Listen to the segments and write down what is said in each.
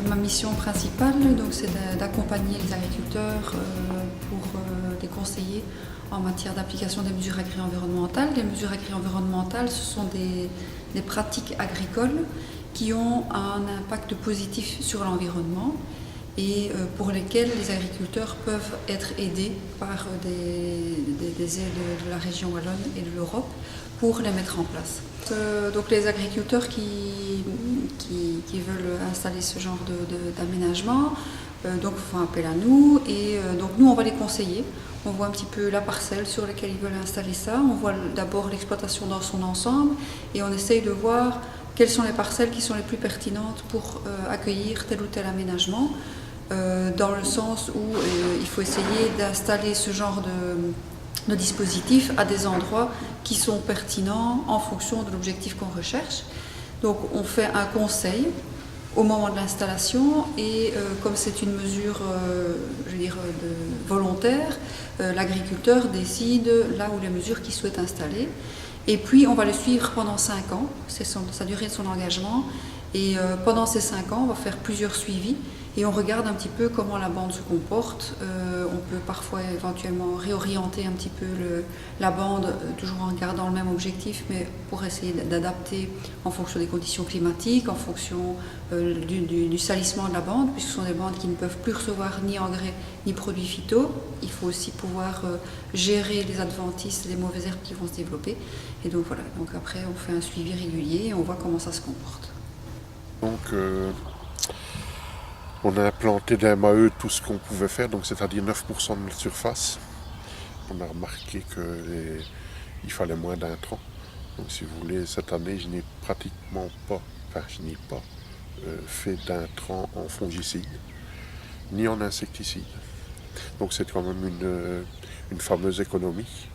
Ma mission principale, c'est d'accompagner les agriculteurs pour les conseiller en matière d'application des mesures agri-environnementales. Les mesures agri-environnementales, ce sont des pratiques agricoles qui ont un impact positif sur l'environnement et pour lesquelles les agriculteurs peuvent être aidés par des aides de la région wallonne et de l'Europe pour les mettre en place. Donc les agriculteurs qui veulent installer ce genre d'aménagement font appel à nous et donc nous on va les conseiller. On voit un petit peu la parcelle sur laquelle ils veulent installer ça, on voit d'abord l'exploitation dans son ensemble et on essaye de voir quelles sont les parcelles qui sont les plus pertinentes pour accueillir tel ou tel aménagement, dans le sens où il faut essayer d'installer ce genre de dispositifs à des endroits qui sont pertinents en fonction de l'objectif qu'on recherche. Donc on fait un conseil au moment de l'installation et comme c'est une mesure volontaire, l'agriculteur décide là où les mesures qu'il souhaite installer. Et puis on va le suivre pendant 5 ans, c'est sa durée de son engagement. Et pendant ces 5 ans, on va faire plusieurs suivis et on regarde un petit peu comment la bande se comporte. On peut parfois éventuellement réorienter un petit peu la bande, toujours en gardant le même objectif, mais pour essayer d'adapter en fonction des conditions climatiques, en fonction du salissement de la bande, puisque ce sont des bandes qui ne peuvent plus recevoir ni engrais ni produits phyto. Il faut aussi pouvoir gérer les adventices, les mauvaises herbes qui vont se développer. Et donc voilà, donc après on fait un suivi régulier et on voit comment ça se comporte. Donc on a implanté d'un MAE tout ce qu'on pouvait faire, donc c'est-à-dire 9% de notre surface. On a remarqué qu'il fallait moins d'intrants. Donc si vous voulez, cette année, je n'ai pratiquement pas, fait d'intrants en fongicide, ni en insecticide. Donc c'est quand même une fameuse économie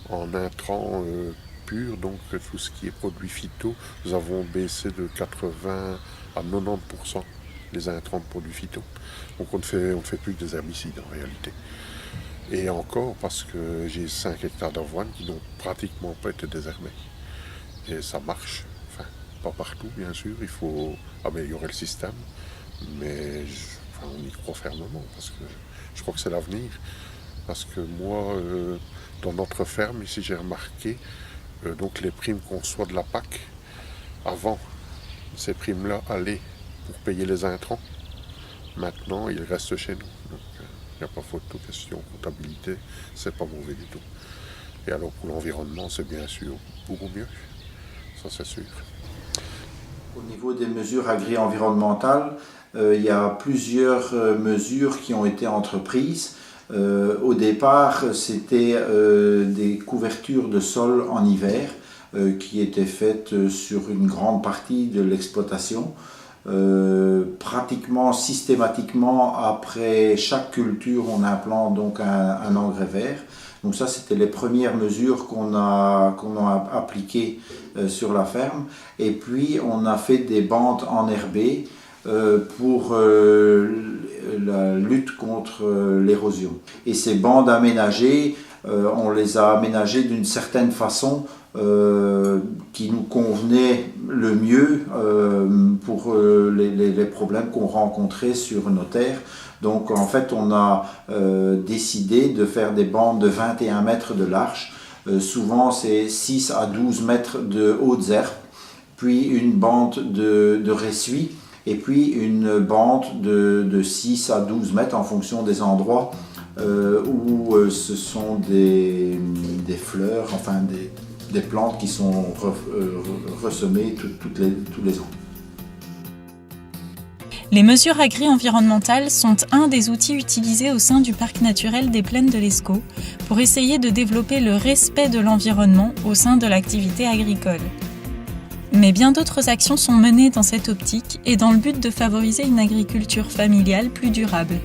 en intrants purs, donc tout ce qui est produits phyto, nous avons baissé de 80 à 90% les intrants de produits phyto. Donc on ne fait plus que des herbicides en réalité. Et encore parce que j'ai 5 hectares d'avoine qui n'ont pratiquement pas été désherbés. Et ça marche, enfin pas partout bien sûr, il faut améliorer le système, mais on y croit fermement parce que je crois que c'est l'avenir. Parce que moi, dans notre ferme ici, j'ai remarqué donc les primes qu'on reçoit de la PAC, avant ces primes-là allaient pour payer les intrants. Maintenant, ils restent chez nous. Donc, il n'y a pas faute de question. Comptabilité, c'est pas mauvais du tout. Et alors, pour l'environnement, c'est bien sûr beaucoup mieux. Ça, c'est sûr. Au niveau des mesures agri-environnementales, il y a plusieurs mesures qui ont été entreprises. Au départ, c'était des couvertures de sol en hiver qui étaient faites sur une grande partie de l'exploitation. Pratiquement systématiquement après chaque culture on implante donc un engrais vert. Donc ça c'était les premières mesures qu'on a appliquées sur la ferme. Et puis on a fait des bandes enherbées pour la lutte contre l'érosion. Et ces bandes aménagées, on les a aménagées d'une certaine façon qui nous convenait le mieux pour les problèmes qu'on rencontrait sur nos terres. Donc en fait on a décidé de faire des bandes de 21 mètres de large. Souvent c'est 6 à 12 mètres de hautes herbes, puis une bande de ressuie et puis une bande de 6 à 12 mètres en fonction des endroits où ce sont des fleurs, enfin des plantes qui sont ressemées tous les ans. Les mesures agri-environnementales sont un des outils utilisés au sein du parc naturel des Plaines de l'Escaut pour essayer de développer le respect de l'environnement au sein de l'activité agricole. Mais bien d'autres actions sont menées dans cette optique et dans le but de favoriser une agriculture familiale plus durable.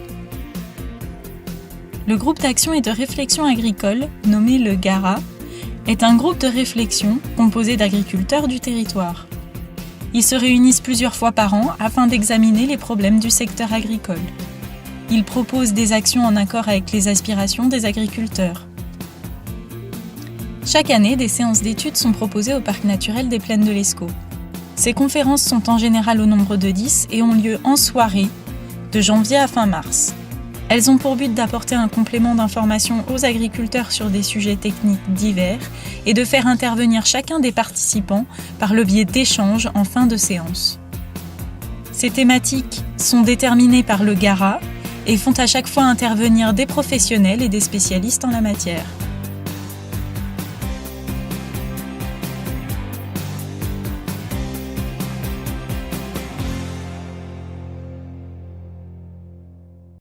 Le groupe d'action et de réflexion agricole, nommé le GARA, est un groupe de réflexion composé d'agriculteurs du territoire. Ils se réunissent plusieurs fois par an afin d'examiner les problèmes du secteur agricole. Ils proposent des actions en accord avec les aspirations des agriculteurs. Chaque année, des séances d'études sont proposées au parc naturel des Plaines de l'Escaut. Ces conférences sont en général au nombre de 10 et ont lieu en soirée, de janvier à fin mars. Elles ont pour but d'apporter un complément d'information aux agriculteurs sur des sujets techniques divers et de faire intervenir chacun des participants par le biais d'échanges en fin de séance. Ces thématiques sont déterminées par le GARA et font à chaque fois intervenir des professionnels et des spécialistes en la matière.